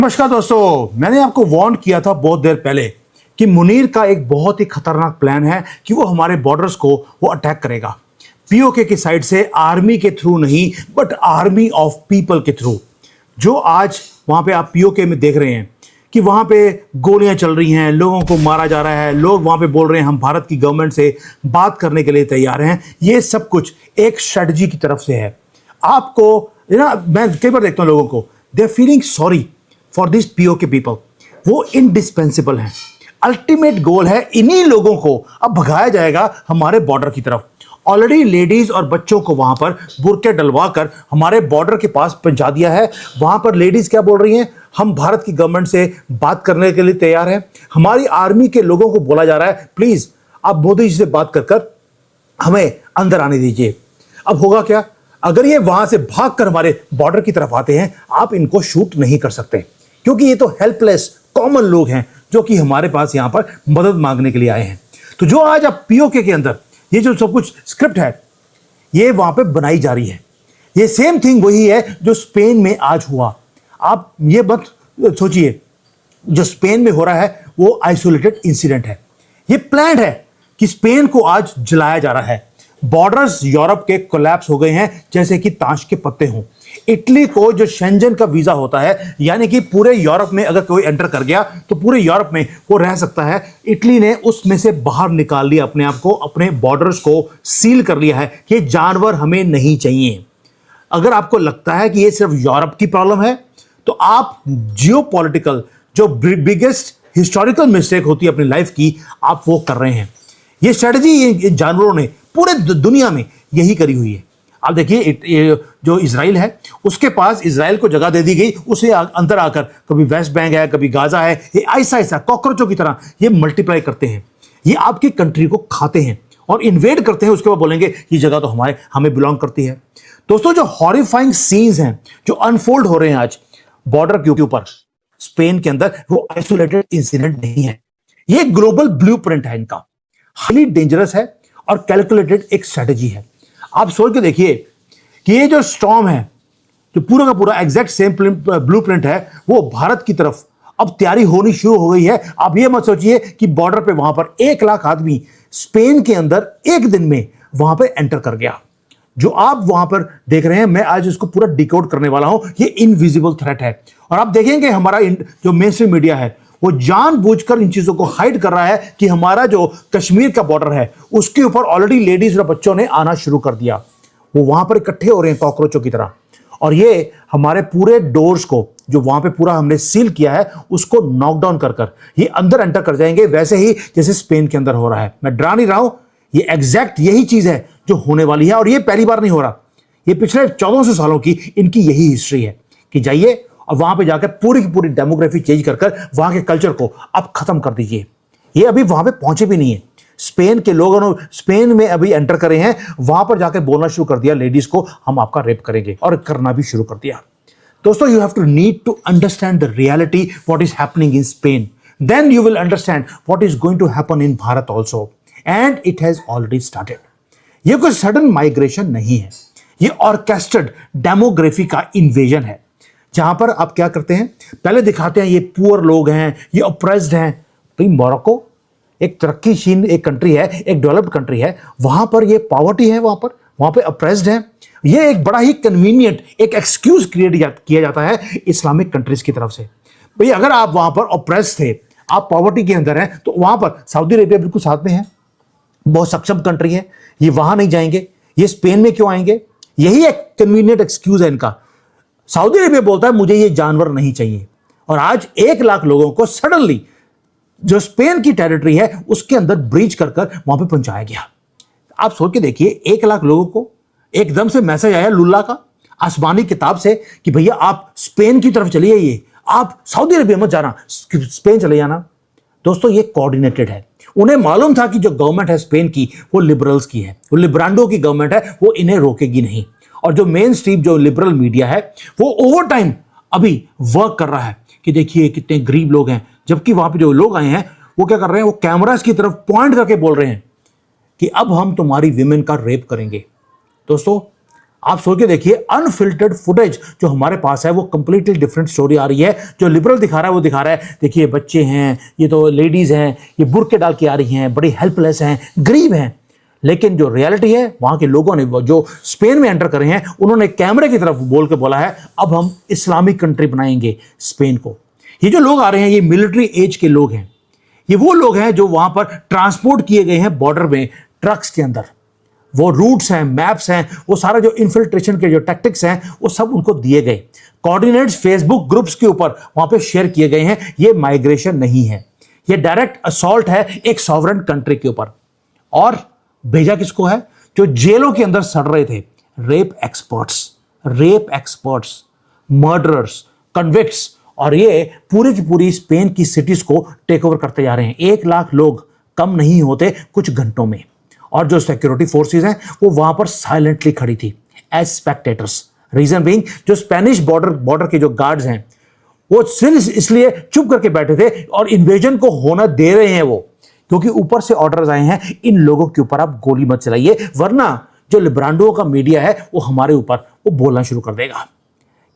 नमस्कार दोस्तों, मैंने आपको वार्न किया था बहुत देर पहले कि मुनीर का एक बहुत ही खतरनाक प्लान है कि वो हमारे बॉर्डर्स को वो अटैक करेगा। पीओके की साइड से, आर्मी के थ्रू नहीं बट आर्मी ऑफ पीपल के थ्रू। जो आज वहां पे आप पीओके में देख रहे हैं कि वहां पे गोलियां चल रही हैं, लोगों को मारा जा रहा है, लोग वहां पे बोल रहे हैं हम भारत की गवर्नमेंट से बात करने के लिए तैयार हैं। ये सब कुछ एक स्ट्रेटजी की तरफ से है। आपको मैं कई बार देखता हूं लोगों को, they are feeling sorry for this POK people. वो इनडिस्पेंसिबल हैं। अल्टीमेट गोल है इन्हीं लोगों को अब भगाया जाएगा हमारे बॉर्डर की तरफ। ऑलरेडी लेडीज और बच्चों को वहां पर बुरके डलवा कर हमारे बॉर्डर के पास पहुंचा दिया है। वहां पर लेडीज क्या बोल रही हैं, हम भारत की गवर्नमेंट से बात करने के लिए तैयार हैं। हमारी आर्मी के लोगों को बोला जा रहा है प्लीज आप मोदी जी से बात कर हमें अंदर आने दीजिए। अब होगा क्या, अगर ये वहां से भागकर हमारे बॉर्डर की तरफ आते हैं, आप इनको शूट नहीं कर सकते क्योंकि ये तो हेल्पलेस कॉमन लोग हैं जो कि हमारे पास यहां पर मदद मांगने के लिए आए हैं। तो जो आज आप पीओके के अंदर ये जो सब कुछ स्क्रिप्ट है ये वहां पे बनाई जा रही है, ये सेम थिंग वही है जो स्पेन में आज हुआ। आप ये मत सोचिए जो स्पेन में हो रहा है वो आइसोलेटेड इंसिडेंट है, ये प्लान है कि स्पेन को आज जलाया जा रहा है। बॉर्डर्स यूरोप के कोलैप्स हो गए हैं जैसे कि ताश के पत्ते हों। इटली को जो शेंजन का वीजा होता है, यानी कि पूरे यूरोप में अगर कोई एंटर कर गया तो पूरे यूरोप में वो रह सकता है, इटली ने उसमें से बाहर निकाल लिया अपने आप को, अपने बॉर्डर्स को सील कर लिया है कि जानवर हमें नहीं चाहिए। अगर आपको लगता है कि ये सिर्फ यूरोप की प्रॉब्लम है तो आप जियोपॉलिटिकल जो बिगेस्ट हिस्टोरिकल मिस्टेक होती है अपनी लाइफ की, आप वो कर रहे हैं। ये स्ट्रेटजी ये जानवरों ने पूरे दुनिया में यही करी हुई है। आप देखिए जो इजराइल है उसके पास इजराइल को जगह दे दी गई, उसे अंदर आकर कभी वेस्ट बैंक है, कभी गाजा है, ये ऐसा ऐसा कॉकरोचों की तरह ये मल्टीप्लाई करते हैं। ये आपकी कंट्री को खाते हैं और इन्वेड करते हैं, उसके बाद बोलेंगे ये जगह तो हमें बिलोंग करती है। दोस्तों जो हॉरिफाइंग सीन्स हैं जो अनफोल्ड हो रहे हैं आज बॉर्डर के ऊपर स्पेन के अंदर, वो आइसोलेटेड इंसिडेंट नहीं है, ये ग्लोबल ब्लूप्रिंट है इनका। हाईली डेंजरस है और कैलकुलेटेड एक स्ट्रेटजी है। आप सोच के देखिए कि ये जो स्टॉर्म है, जो पूरा का पूरा एग्जैक्ट सेम ब्लूप्रिंट है, वो भारत की तरफ अब तैयारी होनी शुरू हो गई है। आप ये मत सोचिए कि बॉर्डर पे वहां पर 1 लाख आदमी स्पेन के अंदर एक दिन में वहां पे एंटर कर गया। जो आप वहां पर देख रहे हैं, मैं आज इसको पूरा डिकोड करने वाला हूं। ये इनविजिबल थ्रेट है और आप देखेंगे हमारा जो मेनस्ट्रीम मीडिया है वो जानबूझकर इन चीजों को हाइड कर रहा है कि हमारा जो कश्मीर का बॉर्डर है उसके ऊपर ऑलरेडी लेडीज और बच्चों ने आना शुरू कर दिया। वो वहां पर इकट्ठे हो रहे हैं कॉकरोचों की तरह, और ये हमारे पूरे डोर्स को जो वहां पे पूरा हमने सील किया है उसको नॉकडाउन कर ये अंदर एंटर कर जाएंगे, वैसे ही जैसे स्पेन के अंदर हो रहा है। मैं डरा नहीं रहा हूं, ये एग्जैक्ट यही चीज है जो होने वाली है और ये पहली बार नहीं हो रहा। ये पिछले 1400 सालों की इनकी यही हिस्ट्री है कि जाइए और वहां पे जाकर पूरी की पूरी डेमोग्राफी चेंज कर वहां के कल्चर को अब खत्म कर दीजिए। ये अभी वहां पे पहुंचे भी नहीं है। स्पेन के लोगों ने स्पेन में अभी एंटर करे हैं, वहां पर जाकर बोलना शुरू कर दिया लेडीज को हम आपका रेप करेंगे, और करना भी शुरू कर दिया। दोस्तों you have to need to understand the reality what is happening in Spain, then you will understand what is going to happen in Bharat also, and it has already started. ये कोई सडन माइग्रेशन नहीं है, ये ऑर्केस्ट्रेड demography का invasion है, जहां पर आप क्या करते हैं, पहले दिखाते हैं ये पुअर लोग हैं, ये ऑप्रेस्ड हैं। तो मोरक्को एक तरक्कीशील एक कंट्री है, एक डेवलप्ड कंट्री है, वहां पर ये पॉवर्टी है, वहां पे ऑप्रेस्ड है। ये एक बड़ा ही कन्वीनियंट एक एक्सक्यूज क्रिएट किया जाता है इस्लामिक कंट्रीज की तरफ से। भाई अगर आप वहां पर ऑप्रेस्ड थे, आप पॉवर्टी के अंदर हैं, तो वहां पर सऊदी अरेबिया बिल्कुल साथ में है, बहुत सक्षम कंट्री है, ये वहां नहीं जाएंगे, ये स्पेन में क्यों आएंगे? यही एक कन्वीनियंट एक्सक्यूज है इनका। सऊदी अरेबिया बोलता है मुझे ये जानवर नहीं चाहिए, और आज 1 लाख लोगों को सडनली जो स्पेन की टेरिटरी है उसके अंदर ब्रीच कर वहां पे पहुंचाया गया। आप सोच के देखिए 1 लाख लोगों को एकदम से मैसेज आया लुल्ला का आसमानी किताब से कि भैया आप स्पेन की तरफ चलिए, ये आप सऊदी अरेबिया मत जाना, स्पेन चले जाना। दोस्तों ये कोऑर्डिनेटेड है। उन्हें मालूम था कि जो गवर्नमेंट है स्पेन की वो लिबरल्स की है, वो लिब्रांडो की गवर्नमेंट है, वो इन्हें रोकेगी नहीं। और जो मेन स्ट्रीम जो लिबरल मीडिया है वो ओवर टाइम अभी वर्क कर रहा है कि देखिए कितने गरीब लोग हैं, जबकि वहां पे जो लोग आए हैं वो क्या कर रहे हैं, वो कैमरास की तरफ पॉइंट करके बोल रहे हैं कि अब हम तुम्हारी विमेन का रेप करेंगे। दोस्तों आप सोच के देखिए, अनफिल्टर्ड फुटेज जो हमारे पास है वो कंप्लीटली डिफरेंट स्टोरी आ रही है। जो लिबरल दिखा रहा है वो दिखा रहा है, देखिए बच्चे हैं, ये तो लेडीज हैं, ये बुर्के डाल के आ रही हैं, बड़ी हेल्पलेस हैं, गरीब हैं। लेकिन जो रियलिटी है, वहां के लोगों ने जो स्पेन में एंटर करे हैं, उन्होंने कैमरे की तरफ बोल के बोला है, अब हम इस्लामिक कंट्री बनाएंगे स्पेन को। ये जो लोग आ रहे हैं, ये मिलिट्री एज के लोग हैं। ये वो लोग हैं जो वहां पर ट्रांसपोर्ट किए गए हैं बॉर्डर में ट्रक्स के अंदर। वो रूट्स हैं, मैप्स हैं, वो सारा जो इन्फिल्ट्रेशन के जो टैक्टिक्स हैं वो सब उनको दिए गए। कोऑर्डिनेट्स फेसबुक ग्रुप्स के ऊपर वहां पे शेयर किए गए हैं। ये माइग्रेशन नहीं है, ये डायरेक्ट असॉल्ट है एक सॉवरेन कंट्री के ऊपर। और भेजा किसको है? जो जेलों के अंदर सड़ रहे थे, रेप एक्सपर्ट्स, मर्डरर्स, कन्विक्ट्स। और ये पूरी की पूरी स्पेन की सिटीज को टेक ओवर करते जा रहे हैं। 1 लाख लोग कम नहीं होते कुछ घंटों में। और जो सिक्योरिटी फोर्सेस हैं वो वहां पर साइलेंटली खड़ी थी एज स्पेक्टेटर्स। रीजन बीइंग, जो स्पेनिश बॉर्डर के जो गार्ड्स हैं वो सिर्फ इसलिए चुप करके बैठे थे और इन्वेजन को होना दे रहे हैं वो, क्योंकि ऊपर से ऑर्डर्स आए हैं, इन लोगों के ऊपर आप गोली मत चलाइए, वरना जो लिब्रांडो का मीडिया है वो हमारे ऊपर वो बोलना शुरू कर देगा।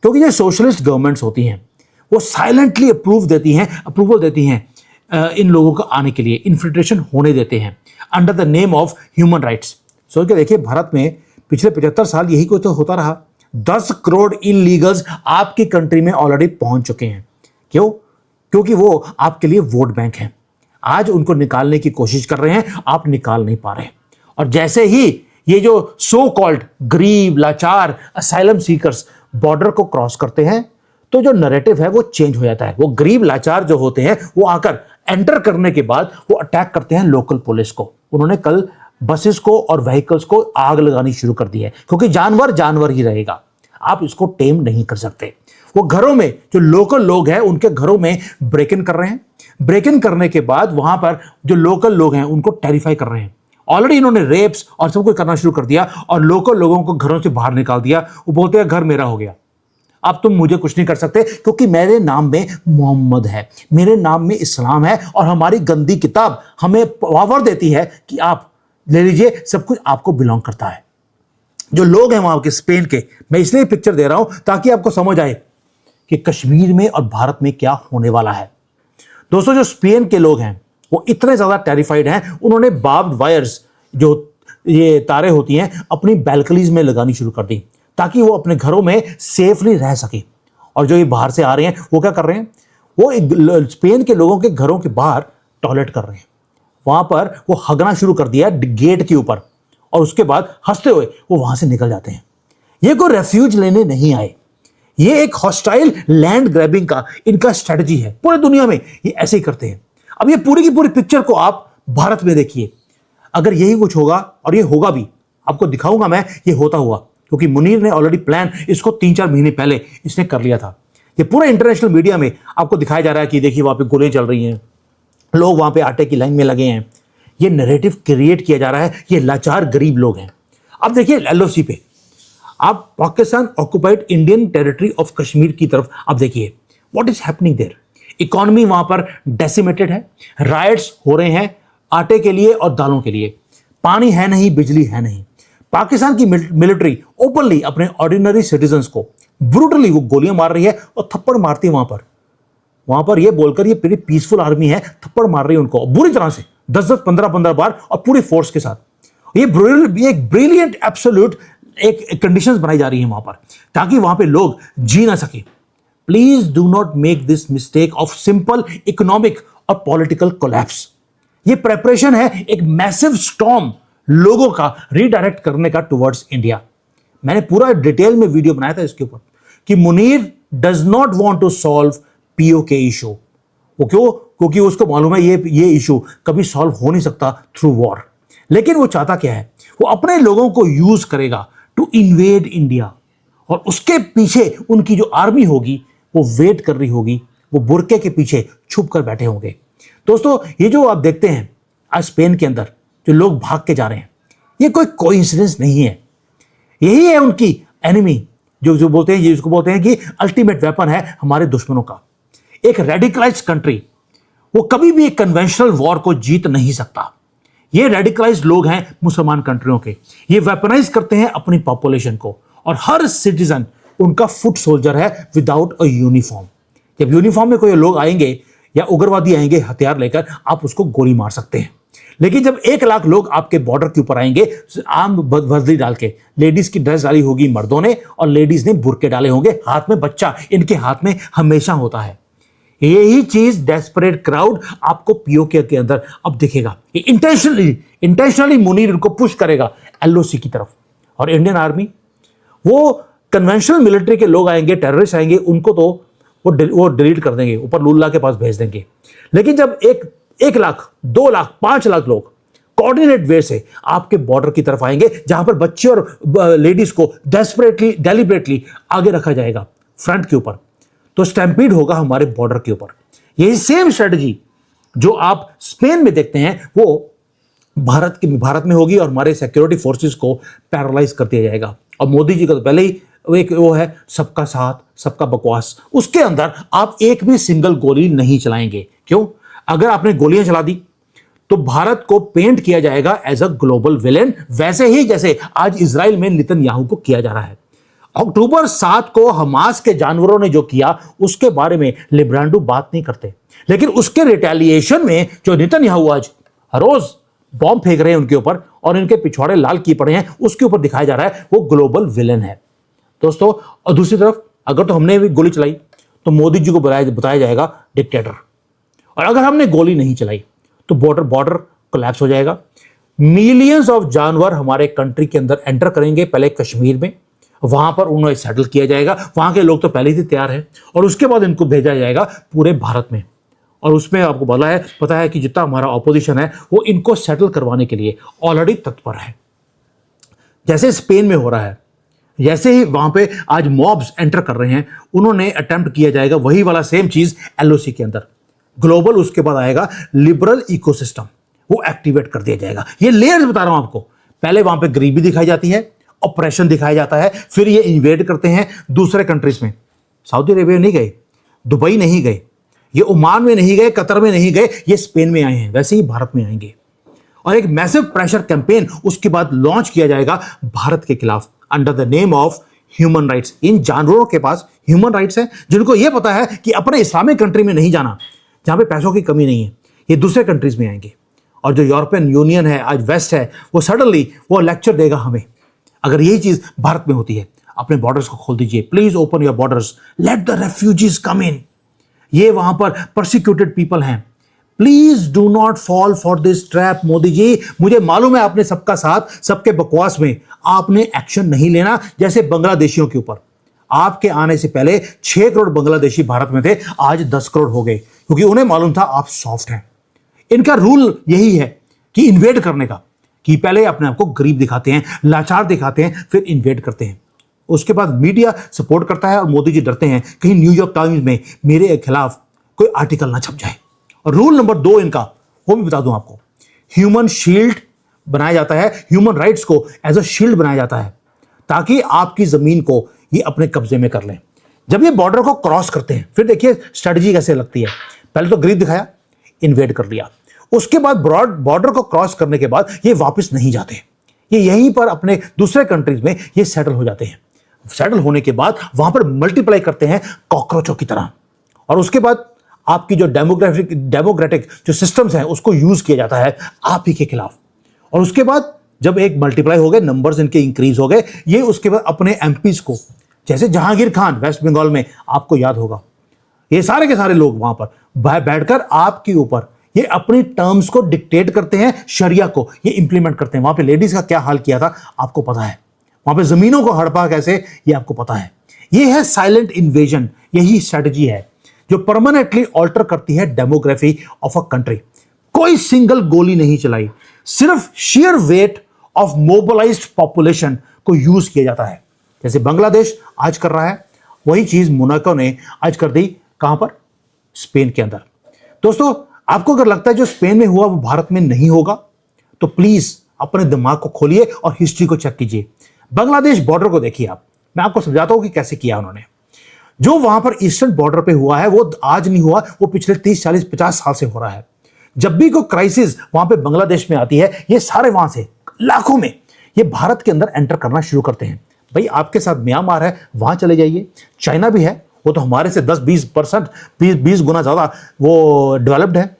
क्योंकि ये सोशलिस्ट गवर्नमेंट्स होती हैं, वो साइलेंटली अप्रूवल देती हैं इन लोगों को आने के लिए, इन्फिल्ट्रेशन होने देते हैं under the name of human rights. सोच के देखिए, भारत में पिछले 75 साल यही कुछ तो होता रहा। 10 करोड़ इलीगल्स आपकी कंट्री में ऑलरेडी पहुंच चुके हैं। क्यों? क्योंकि वो आपके लिए वोट बैंक हैं। आज उनको निकालने की कोशिश कर रहे हैं, आप निकाल नहीं पा रहे। और जैसे ही ये जो सो कॉल्ड गरीब, लाचार, असाइलम सीकर्स बॉर्डर को क्रॉस करते हैं, तो जो नैरेटिव है वो चेंज हो जाता है। वो गरीब लाचार जो होते हैं वो आकर एंटर करने के बाद वो अटैक करते हैं लोकल पुलिस को। उन्होंने कल बसेस को और व्हीकल्स को आग लगानी शुरू कर दी है, क्योंकि जानवर ही रहेगा, आप इसको टेम नहीं कर सकते। वो घरों में जो लोकल लोग हैं उनके घरों में ब्रेक इन कर रहे हैं। ब्रेक इन करने के बाद वहां पर जो लोकल लोग हैं उनको टेरिफाई कर रहे हैं। ऑलरेडी इन्होंने रेप्स और सब कुछ करना शुरू कर दिया और लोकल लोगों को घरों से बाहर निकाल दिया। वो बोलते हैं घर मेरा हो गया, अब तुम मुझे कुछ नहीं कर सकते, क्योंकि मेरे नाम में मोहम्मद है, मेरे नाम में इस्लाम है, और हमारी गंदी किताब हमें पावर देती है कि आप ले लीजिए, सब कुछ आपको बिलोंग करता है। जो लोग हैं वहां के स्पेन के, मैं इसलिए पिक्चर दे रहा हूं ताकि आपको समझ आए कि कश्मीर में और भारत में क्या होने वाला है। दोस्तों, जो स्पेन के लोग हैं वो इतने ज्यादा टेरिफाइड हैं, उन्होंने बार्ब्ड वायर्स, जो ये तारे होती हैं, अपनी बैल्कनीज में लगानी शुरू कर दी ताकि वो अपने घरों में सेफली रह सके। और जो ये बाहर से आ रहे हैं वो क्या कर रहे हैं? वो स्पेन के लोगों के घरों के बाहर टॉयलेट कर रहे हैं। वहां पर वो हगना शुरू कर दिया गेट के ऊपर, और उसके बाद हंसते हुए वो वहां से निकल जाते हैं। ये कोई रेफ्यूज लेने नहीं आए, ये एक हॉस्टाइल लैंड ग्रैबिंग का इनका स्ट्रेटजी है। पूरी दुनिया में ये ऐसे ही करते हैं। अब ये पूरी की पूरी पिक्चर को आप भारत में देखिए। अगर यही कुछ होगा, और ये होगा भी, आपको दिखाऊंगा मैं ये होता हुआ, क्योंकि मुनीर ने ऑलरेडी प्लान इसको 3-4 महीने पहले इसने कर लिया था। ये पूरा इंटरनेशनल मीडिया में आपको दिखाया जा रहा है कि देखिए वहां पे गोलियां चल रही हैं, लोग वहां पे आटे की लाइन में लगे हैं। ये नैरेटिव क्रिएट किया जा रहा है, ये लाचार गरीब लोग हैं। अब देखिए एलओसी पे आप Pakistan occupied Indian territory of Kashmir की तरफ आप देखिए, what is happening there. Economy वहां पर डेसिमेटेड है, राइट्स हो रहे हैं आटे के लिए और दालों के लिए, पानी है नहीं, बिजली है नहीं। पाकिस्तान की मिलिट्री ओपनली अपने ऑर्डिनरी सिटीजन्स को ब्रूटली वो गोलियां मार रही है और थप्पड़ मारती है वहां पर ये बोलकर ये पूरी पीसफुल आर्मी है, थप्पड़ मार रही है उनको बुरी तरह से 10-10, 15-15 बार और पूरी फोर्स के साथ। ये एक ब्रिलियंट एब्सोल्यूट एक कंडीशंस बनाई जा रही है वहां पर, ताकि वहां पे लोग जी ना सके। Please do not make this mistake of simple economic और पॉलिटिकल कोलैप्स। ये प्रेपरेशन है एक मैसिव स्टॉर्म लोगों का रीडायरेक्ट करने का टुवर्ड्स इंडिया। मैंने पूरा डिटेल में वीडियो बनाया था इसके ऊपर कि Munir does not want to solve POK issue. वो क्यों? क्योंकि उसको मालूम है ये इशू कभी सॉल्व हो नहीं सकता थ्रू वॉर। लेकिन वो चाहता क्या है? वो अपने लोगों को यूज करेगा टू इन्वेड इंडिया, और उसके पीछे उनकी जो आर्मी होगी वो वेट कर रही होगी, वो बुरके के पीछे छुप कर बैठे होंगे। दोस्तों, ये जो आप देखते हैं आज स्पेन के अंदर जो लोग भाग के जा रहे हैं, ये कोई कोइंसिडेंस नहीं है। यही है उनकी एनिमी, जो बोलते हैं, जिसको बोलते हैं कि अल्टीमेट वेपन है हमारे दुश्मनों का। एक रेडिकलाइज्ड कंट्री वो कभी भी एक कन्वेंशनल वॉर को जीत नहीं सकता। ये रेडिकलाइज्ड लोग हैं मुसलमान कंट्रियों के, ये वेपनाइज करते हैं अपनी पॉपुलेशन को, और हर सिटीजन उनका फुट सोल्जर है विदाउट अ यूनिफॉर्म। जब यूनिफॉर्म में कोई लोग आएंगे या उग्रवादी आएंगे हथियार लेकर, आप उसको गोली मार सकते हैं। लेकिन जब 1 लाख लोग आपके बॉर्डर के ऊपर आएंगे आम वर्दी डाल के, लेडीज की ड्रेस डाली होगी मर्दों ने और लेडीज ने बुर्के डाले होंगे, हाथ में बच्चा इनके हाथ में हमेशा होता है। यही चीज डेस्परेट क्राउड आपको पीओके के अंदर अब दिखेगा। इंटेंशनली मुनीर इनको पुश करेगा एलओसी की तरफ। और इंडियन आर्मी, वो कन्वेंशनल मिलिट्री के लोग आएंगे, टेररिस्ट आएंगे, उनको तो वो डिलीट कर देंगे, ऊपर लुल्ला के पास भेज देंगे। लेकिन जब 1 लाख, 2 लाख, 5 लाख लोग कोऑर्डिनेट वे से आपके बॉर्डर की तरफ आएंगे, जहां पर बच्चे और लेडीज को डेलिबरेटली आगे रखा जाएगा फ्रंट के ऊपर, तो स्टैम्पीड होगा हमारे बॉर्डर के ऊपर। यही सेम स्ट्रेटजी जो आप स्पेन में देखते हैं वो भारत में होगी और हमारे सिक्योरिटी फोर्सेस को पैरालाइज कर दिया जाएगा। और मोदी जी का तो पहले ही एक वो है सबका साथ सबका बकवास, उसके अंदर आप एक भी सिंगल गोली नहीं चलाएंगे। क्यों? अगर आपने गोलियां चला दी तो भारत को पेंट किया जाएगा एज अ ग्लोबल विलेन, वैसे ही जैसे आज इजराइल में नेतन्याहू को किया जा रहा है। अक्टूबर 7 को हमास के जानवरों ने जो किया उसके बारे में लिब्रांडो बात नहीं करते, लेकिन उसके रिटेलिएशन में जो नेतन्याहू आज रोज बॉम्ब फेंक रहे हैं उनके ऊपर और इनके पिछवाड़े लाल किए पड़े हैं, उसके ऊपर दिखाया जा रहा है वो ग्लोबल विलेन है दोस्तों। और दूसरी तरफ अगर तो हमने भी गोली चलाई तो मोदी जी को बताया जाएगा डिक्टेटर, और अगर हमने गोली नहीं चलाई तो बॉर्डर कोलैप्स हो जाएगा। मिलियंस ऑफ जानवर हमारे कंट्री के अंदर एंटर करेंगे, पहले कश्मीर में, वहां पर उन्हें सेटल किया जाएगा, वहां के लोग तो पहले ही तैयार हैं, और उसके बाद इनको भेजा जाएगा पूरे भारत में। और उसमें आपको पता है कि जितना हमारा ऑपोजिशन है वो इनको सेटल करवाने के लिए ऑलरेडी तत्पर है। जैसे स्पेन में हो रहा है, जैसे ही वहां पे आज मॉब्स एंटर कर रहे हैं, उन्होंने अटेम्प्ट किया जाएगा वही वाला सेम चीज एलओसी के अंदर। ग्लोबल उसके बाद आएगा लिबरल इकोसिस्टम, वो एक्टिवेट कर दिया जाएगा। ये लेयर्स बता रहा हूं आपको। पहले वहां पे गरीबी दिखाई जाती है, ऑपरेशन दिखाया जाता है, फिर ये इन्वेड करते हैं दूसरे कंट्रीज में। सऊदी अरेबिया नहीं गए, दुबई नहीं गए, ये ओमान में नहीं गए, कतर में नहीं गए, ये स्पेन में आए हैं, वैसे ही भारत में आएंगे। और एक मैसिव प्रेशर कैंपेन उसके बाद लॉन्च किया जाएगा भारत के खिलाफ under the name of human rights. इन जानवरों के पास ह्यूमन राइट्स है, जिनको यह पता है कि अपने इस्लामिक कंट्री में नहीं जाना, जहां पे पैसों की कमी नहीं है, ये दूसरे कंट्रीज में आएंगे। और जो यूरोपियन यूनियन है, आज वेस्ट है, वो सडनली वो लेक्चर देगा हमें। अगर यही चीज भारत में होती है, अपने बॉर्डर्स को खोल दीजिए, please open your borders, let the refugees come in. ये वहां पर परसिक्यूटेड पीपल हैं, please do not fall for this trap. Modi ji, मुझे मालूम है आपने सबका साथ सबके बकवास में आपने एक्शन नहीं लेना, जैसे बांग्लादेशियों के ऊपर। आपके आने से पहले 6 करोड़ बांग्लादेशी भारत में थे, आज 10 करोड़ हो गए, क्योंकि उन्हें मालूम था आप सॉफ्ट हैं। इनका रूल यही है कि इन्वेड करने का, कि पहले अपने आप को गरीब दिखाते हैं, लाचार दिखाते हैं, फिर इन्वेड करते हैं। उसके बाद मीडिया सपोर्ट करता है और मोदी जी डरते हैं कहीं न्यूयॉर्क टाइम्स में मेरे खिलाफ कोई आर्टिकल ना छप जाए। और रूल नंबर 2 इनका, वो भी बता दूं आपको, ह्यूमन शील्ड बनाया जाता है, ह्यूमन राइट्स को एज अ शील्ड बनाया जाता है, ताकि आपकी जमीन को ये अपने कब्जे में कर लें। जब ये बॉर्डर को क्रॉस करते हैं, फिर देखिए स्ट्रेटजी कैसे लगती है। पहले तो गरीब दिखाया, इन्वेड कर लिया, उसके बाद बॉर्डर को क्रॉस करने के बाद ये वापस नहीं जाते, ये यहीं पर अपने दूसरे कंट्रीज में ये सेटल हो जाते हैं। सेटल होने के बाद वहां पर मल्टीप्लाई करते हैं कॉकरोचों की तरह, और उसके बाद आपकी जो डेमोक्रेटिक जो सिस्टम्स हैं उसको यूज किया जाता है आप ही के खिलाफ। और उसके बाद जब एक मल्टीप्लाई हो गए, नंबर्स इनके इंक्रीज हो गए, ये उसके बाद अपने एमपीज को, जैसे जहांगीर खान वेस्ट बंगाल में, आपको याद होगा, ये सारे के सारे लोग वहां पर बैठकर आपके ऊपर ये अपनी टर्म्स को डिक्टेट करते हैं, शरिया को ये इंप्लीमेंट करते हैं। वहां पे लेडीज का क्या हाल किया था आपको पता है, वहां पे जमीनों को हड़पा कैसे, ये आपको पता है। ये है साइलेंट इन्वेजन, यही स्ट्रेटजी है जो परमानेंटली ऑल्टर करती है डेमोग्राफी ऑफ अ कंट्री। कोई सिंगल गोली नहीं चलाई, सिर्फ share weight of mobilised population को यूज किया जाता है, जैसे बांग्लादेश आज कर रहा है, वही चीज मोनाको ने आज कर दी। कहां पर? स्पेन के अंदर। दोस्तों, आपको अगर लगता है जो स्पेन में हुआ वो भारत में नहीं होगा, तो प्लीज अपने दिमाग को खोलिए और हिस्ट्री को चेक कीजिए। बांग्लादेश बॉर्डर को देखिए आप, मैं आपको समझाता हूं कि कैसे किया उन्होंने। जो वहां पर ईस्टर्न बॉर्डर पे हुआ है वो आज नहीं हुआ, वो पिछले 30, 40, 50 साल से हो रहा है। जब भी कोई क्राइसिस वहां पे बांग्लादेश में आती है, ये सारे वहां से लाखों में ये भारत के अंदर एंटर करना शुरू करते हैं। भाई आपके साथ म्यांमार है, वहां चले जाइए। चाइना भी है, वो तो हमारे से 10-20%, 20 गुना ज़्यादा वो डेवलप्ड है,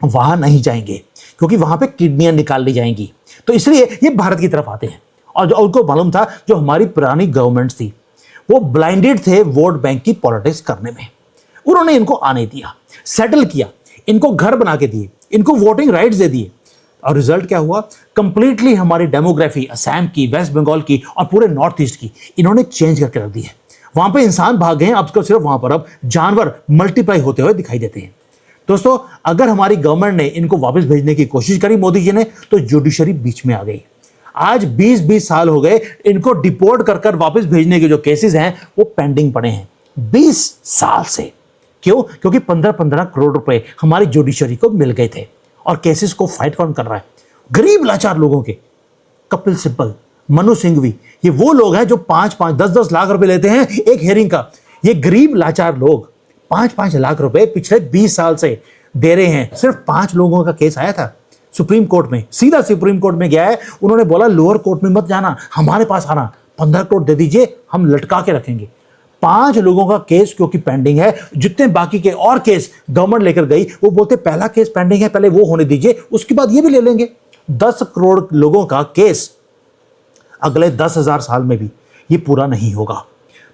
वहां नहीं जाएंगे क्योंकि वहां पे किडनियां निकाल ली जाएंगी। तो इसलिए ये भारत की तरफ आते हैं। और जो उनको मालूम था, जो हमारी पुरानी गवर्नमेंट थी वो ब्लाइंडेड थे वोट बैंक की पॉलिटिक्स करने में। उन्होंने इनको आने दिया, सेटल किया, इनको घर बना के दिए, इनको वोटिंग राइट्स दे दिए। और रिजल्ट क्या हुआ? कंप्लीटली हमारी डेमोग्राफी असम की, वेस्ट बंगाल की और पूरे नॉर्थ ईस्ट की इन्होंने चेंज करके रख दी है। वहां पे इंसान भाग गए हैं, अब सिर्फ वहां पर अब जानवर मल्टीप्लाई होते हुए दिखाई देते हैं। दोस्तों, अगर हमारी गवर्नमेंट ने इनको वापस भेजने की कोशिश करी मोदी जी ने, तो जुडिशरी बीच में आ गई। आज 20-20 साल हो गए इनको डिपोर्ट कर कर वापस भेजने के जो केसेस हैं वो पेंडिंग पड़े हैं 20 साल से। क्यों? क्योंकि 15-15 करोड़ रुपए हमारी जुडिशरी को मिल गए थे। और केसेस को फाइट कौन कर रहा है? गरीब लाचार लोगों के। कपिल सिब्बल, मनु सिंघवी, ये वो लोग हैं जो 5-5, 10-10 लाख रुपए लेते हैं एक हेयरिंग का। ये गरीब लाचार लोग 5-5 लाख रुपए पिछले 20 साल से दे रहे हैं। सिर्फ 5 लोगों का केस आया था सुप्रीम कोर्ट में, सीधा सुप्रीम कोर्ट में गया है। उन्होंने बोला लोअर कोर्ट में मत जाना, हमारे पास आना, 15 करोड़ दे दीजिए, हम लटका के रखेंगे। 5 लोगों का केस क्योंकि पेंडिंग है। जितने बाकी के और केस गवर्नमेंट लेकर गई, वो बोलते पहला केस पेंडिंग है, पहले वो होने दीजिए, उसके बाद ये भी ले लेंगे। 10 करोड़ लोगों का केस अगले 10,000 साल में भी ये पूरा नहीं होगा।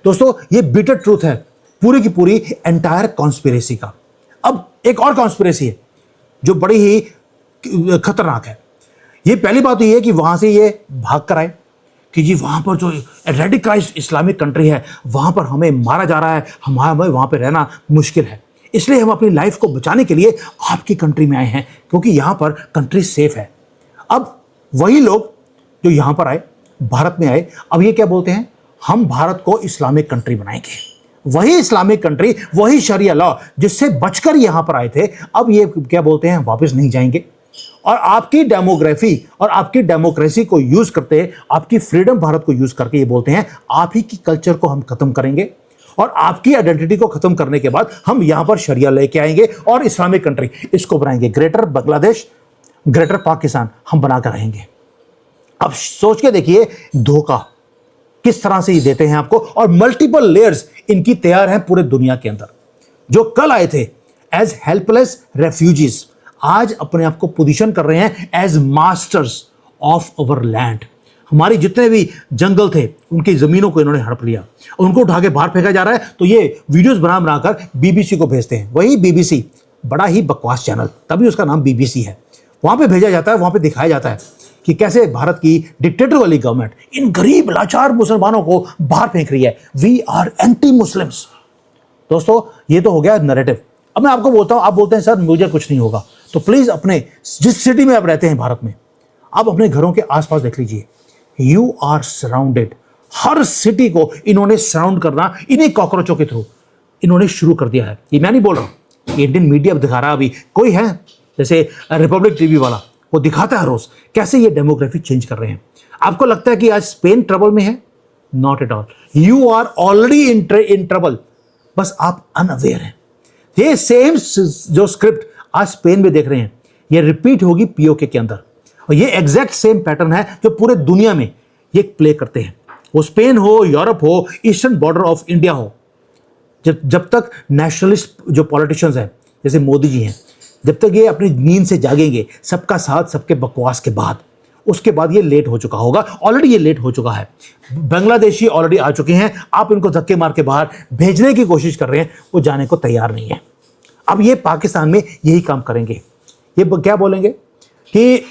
दोस्तों, ये बिटर ट्रूथ है पूरी की पूरी एंटायर कॉन्स्पिरेसी का। अब एक और कॉन्स्पिरेसी है जो बड़ी ही खतरनाक है। ये पहली बात तो ये है कि वहां से ये भाग कर आए कि जी वहां पर जो रेडिकलाइज्ड इस्लामिक कंट्री है वहां पर हमें मारा जा रहा है, हमें वहां पर रहना मुश्किल है, इसलिए हम अपनी लाइफ को बचाने के लिए आपकी कंट्री में आए हैं क्योंकि यहां पर कंट्री सेफ है। अब वही लोग जो यहां पर आए, भारत में आए, अब ये क्या बोलते हैं? हम भारत को इस्लामिक कंट्री बनाएंगे। वही इस्लामिक कंट्री, वही शरिया लॉ जिससे बचकर यहां पर आए थे, अब ये क्या बोलते हैं? वापस नहीं जाएंगे। और आपकी डेमोग्राफी और आपकी डेमोक्रेसी को यूज करते, आपकी फ्रीडम भारत को यूज करके ये बोलते हैं आप ही की कल्चर को हम खत्म करेंगे और आपकी आइडेंटिटी को खत्म करने के बाद हम यहां पर शरिया लेके आएंगे और इस्लामिक कंट्री इसको बनाएंगे, ग्रेटर बांग्लादेश, ग्रेटर पाकिस्तान हम बनाकर रहेंगे। अब सोच के देखिए धोखा किस तरह से ये देते हैं आपको, और मल्टीपल लेयर्स इनकी तैयार हैं पूरे दुनिया के अंदर। जो कल आए थे एज हेल्पलेस रेफ्यूजीज, आज अपने आप को पोजीशन कर रहे हैं as masters of our land. हमारी जितने भी जंगल थे उनकी जमीनों को इन्होंने हड़प लिया और उनको उठा के बाहर फेंका जा रहा है। तो ये वीडियोस बनाकर बीबीसी को भेजते हैं। वही बीबीसी, बड़ा ही बकवास चैनल, तभी उसका नाम बीबीसी है। वहां पे भेजा जाता है, वहां पे दिखाया जाता है कि कैसे भारत की डिक्टेटर वाली गवर्नमेंट इन गरीब लाचार मुसलमानों को बाहर फेंक रही है। We are anti Muslims. दोस्तों, ये तो हो गया नैरेटिव। अब मैं आपको बोलता हूं, आप बोलते हैं सर मुझे कुछ नहीं होगा, तो प्लीज अपने जिस सिटी में आप रहते हैं भारत में, आप अपने घरों के आसपास देख लीजिए। You are surrounded. हर सिटी को इन्होंने सराउंड करना इन्हीं कॉकरोचों के थ्रू इन्होंने शुरू कर दिया है। ये मैं नहीं बोल रहा हूं, इंडियन मीडिया दिखा रहा है। अभी कोई है जैसे रिपब्लिक टीवी वाला, वो दिखाता है रोज कैसे ये डेमोग्राफी चेंज कर रहे हैं। आपको लगता है कि आज स्पेन ट्रबल में है? Not at all, you are already in trouble, बस आप अनअवेयर हैं। ये सेम जो स्क्रिप्ट आज स्पेन में देख रहे हैं, ये रिपीट होगी पीओके के अंदर, और ये एग्जैक्ट सेम पैटर्न है जो पूरे दुनिया में ये प्ले करते हैं। वो स्पेन हो, यूरोप हो, ईस्टर्न बॉर्डर ऑफ इंडिया हो, जब तक नेशनलिस्ट जो पॉलिटिशियंस हैं जैसे मोदी जी हैं, जब तक ये अपनी नींद से जागेंगे सबका साथ सबके बकवास के बाद, उसके बाद ये लेट हो चुका होगा। ऑलरेडी ये लेट हो चुका है। बांग्लादेशी ऑलरेडी आ चुके हैं, आप इनको धक्के मार के बाहर भेजने की कोशिश कर रहे हैं, वो जाने को तैयार नहीं है। अब ये पाकिस्तान में यही काम करेंगे। ये क्या बोलेंगे कि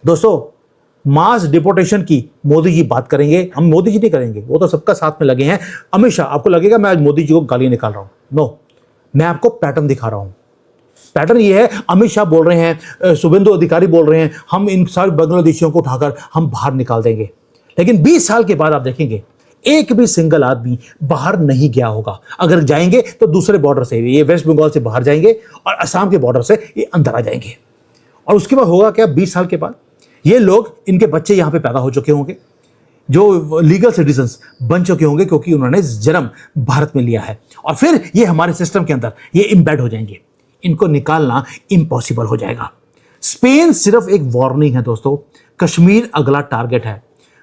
दोस्तों मास डिपोर्टेशन की मोदी जी बात करेंगे, हम मोदी जी नहीं करेंगे, वो तो सबका साथ में लगे हैं। अमित शाह, आपको लगेगा मैं आज मोदी जी को गाली निकाल रहा हूं, नो, मैं आपको पैटर्न दिखा रहा हूं। पैटर्न ये है, अमित शाह बोल रहे हैं, शुभेंदु अधिकारी बोल रहे हैं, हम इन सारे बांग्लादेशियों को उठाकर हम बाहर निकाल देंगे। लेकिन 20 साल के बाद आप देखेंगे एक भी सिंगल आदमी बाहर नहीं गया होगा। अगर जाएंगे तो दूसरे बॉर्डर से, ये वेस्ट बंगाल से बाहर जाएंगे और असम के बॉर्डर से ये अंदर आ जाएंगे। और उसके बाद होगा क्या? 20 साल के बाद ये लोग, इनके बच्चे यहां पे पैदा हो चुके होंगे, जो लीगल सिटीजन्स बन चुके होंगे क्योंकि उन्होंने जन्म भारत में लिया है, और फिर ये हमारे सिस्टम के अंदर ये इम्बेड हो जाएंगे। इनको निकालना इम्पॉसिबल हो जाएगा। स्पेन सिर्फ एक वार्निंग है दोस्तों, कश्मीर अगला टारगेट है।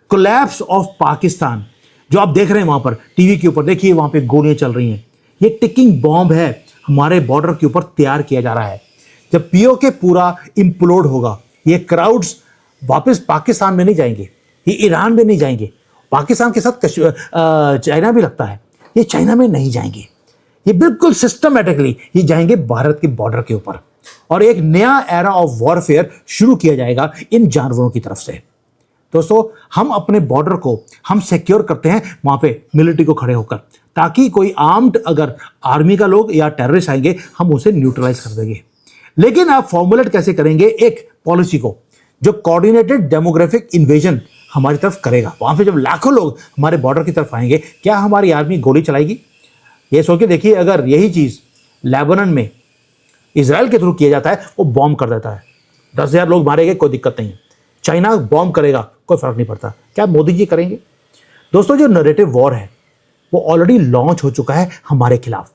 कोलैप्स ऑफ पाकिस्तान जो आप देख रहे हैं वहां पर टीवी के ऊपर, देखिए वहां पे गोलियां चल रही हैं। ये टिकिंग बॉम्ब है, हमारे बॉर्डर के ऊपर तैयार किया जा रहा है। जब पीओके पूरा इम्प्लोड होगा, ये क्राउड्स वापस पाकिस्तान में नहीं जाएंगे, ये ईरान में नहीं जाएंगे, पाकिस्तान के साथ चाइना भी लगता है, ये चाइना में नहीं जाएंगे, ये बिल्कुल सिस्टमेटिकली ये जाएंगे भारत के बॉर्डर के ऊपर, और एक नया एरा ऑफ वॉरफेयर शुरू किया जाएगा इन जानवरों की तरफ से। दोस्तों, हम अपने बॉर्डर को हम सिक्योर करते हैं वहां पे मिलिट्री को खड़े होकर, ताकि कोई आर्म्ड अगर आर्मी का लोग या टेररिस्ट आएंगे हम उसे न्यूट्रलाइज कर देंगे। लेकिन आप फॉर्मुलेट कैसे करेंगे एक पॉलिसी को जो कोऑर्डिनेटेड डेमोग्राफिक इन्वेजन हमारी तरफ करेगा। वहां पे जब लाखों लोग हमारे बॉर्डर की तरफ आएंगे, क्या हमारी आर्मी गोली चलाएगी? ये सोच के देखिए, अगर यही चीज लेबनान में इजराइल के थ्रू किया जाता है, वो बॉम्ब कर देता है, 10,000 लोग मारे गए, कोई दिक्कत नहीं है। चाइना बॉम्ब करेगा, कोई फर्क नहीं पड़ता। क्या मोदी जी करेंगे? दोस्तों, जो नैरेटिव वॉर है वो ऑलरेडी लॉन्च हो चुका है हमारे खिलाफ।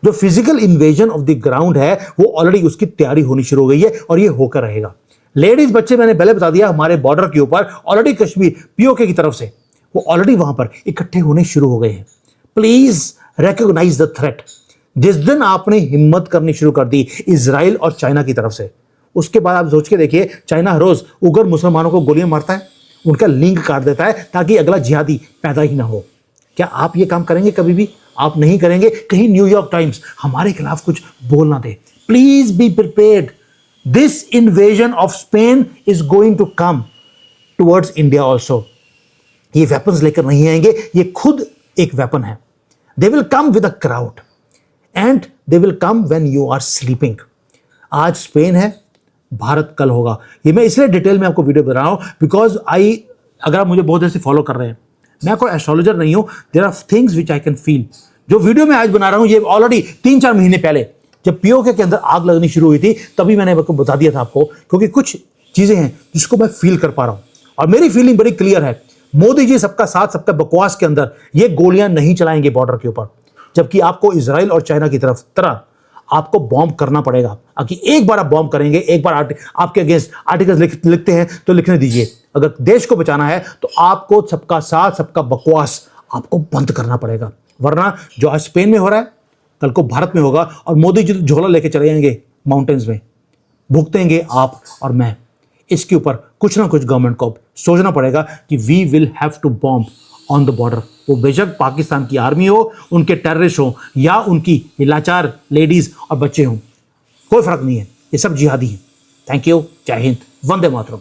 जो physical invasion of the ground है वो ऑलरेडी उसकी तैयारी होनी शुरू हो गई है, और ये होकर रहेगा। लेडीज बच्चे, मैंने पहले बता दिया, हमारे बॉर्डर के ऊपर ऑलरेडी कश्मीर पीओके की तरफ से वो ऑलरेडी वहां पर इकट्ठे होने शुरू हो गए हैं। Please recognise the threat. जिस दिन आपने हिम्मत करनी शुरू कर दी इजराइल और चाइना की तरफ से, उसके बाद आप सोच के देखिए, चाइना हर रोज उग्र मुसलमानों को गोलियां मारता है, उनका लिंक काट देता है ताकि अगला जिहादी पैदा ही ना हो। क्या आप ये काम करेंगे? कभी भी आप नहीं करेंगे। कहीं न्यूयॉर्क टाइम्स हमारे खिलाफ कुछ बोल ना दे। Please be prepared. This invasion of Spain is going to come towards India also. ये वेपन्स लेकर नहीं आएंगे, ये खुद एक वेपन है। They will come with a crowd and they will come when you are sleeping. आज स्पेन है, भारत कल होगा। ये मैं इसलिए डिटेल में आपको वीडियो बता रहा हूं बिकॉज अगर आप मुझे बहुत ऐसे फॉलो कर रहे हैं, मैं कोई एस्ट्रोलॉजर नहीं हूं, there are things which I can feel. जो वीडियो मैं आज बना रहा हूं ये ऑलरेडी 3-4 महीने पहले जब पीओके के अंदर आग लगनी शुरू हुई थी तभी मैंने आपको बता दिया था आपको, क्योंकि कुछ चीजें हैं जिसको मैं फील कर पा रहा हूं और मेरी फीलिंग बड़ी क्लियर है। मोदी जी सबका साथ सबका बकवास के अंदर ये गोलियां नहीं चलाएंगे बॉर्डर के ऊपर, जबकि आपको इजराइल और चाइना की तरह आपको बॉम्ब करना पड़ेगा। कि एक बार आप बॉम्ब करेंगे, एक बार आपके अगेंस्ट आर्टिकल्स लिखते हैं तो लिखने दीजिए। अगर देश को बचाना है तो आपको सबका साथ सबका बकवास आपको बंद करना पड़ेगा, वरना जो आज स्पेन में हो रहा है कल को भारत में होगा और मोदी जी तो झोला लेके चले जाएंगे माउंटेन्स में, भुगतेंगे आप और मैं। इसके ऊपर कुछ ना कुछ गवर्नमेंट को सोचना पड़ेगा कि we will have to bomb on the border. वो बेशक पाकिस्तान की आर्मी हो, उनके टेररिस्ट हो या उनकी लाचार लेडीज और बच्चे हों, कोई फर्क नहीं है, ये सब जिहादी हैं। थैंक यू, जय हिंद, वंदे मातरम।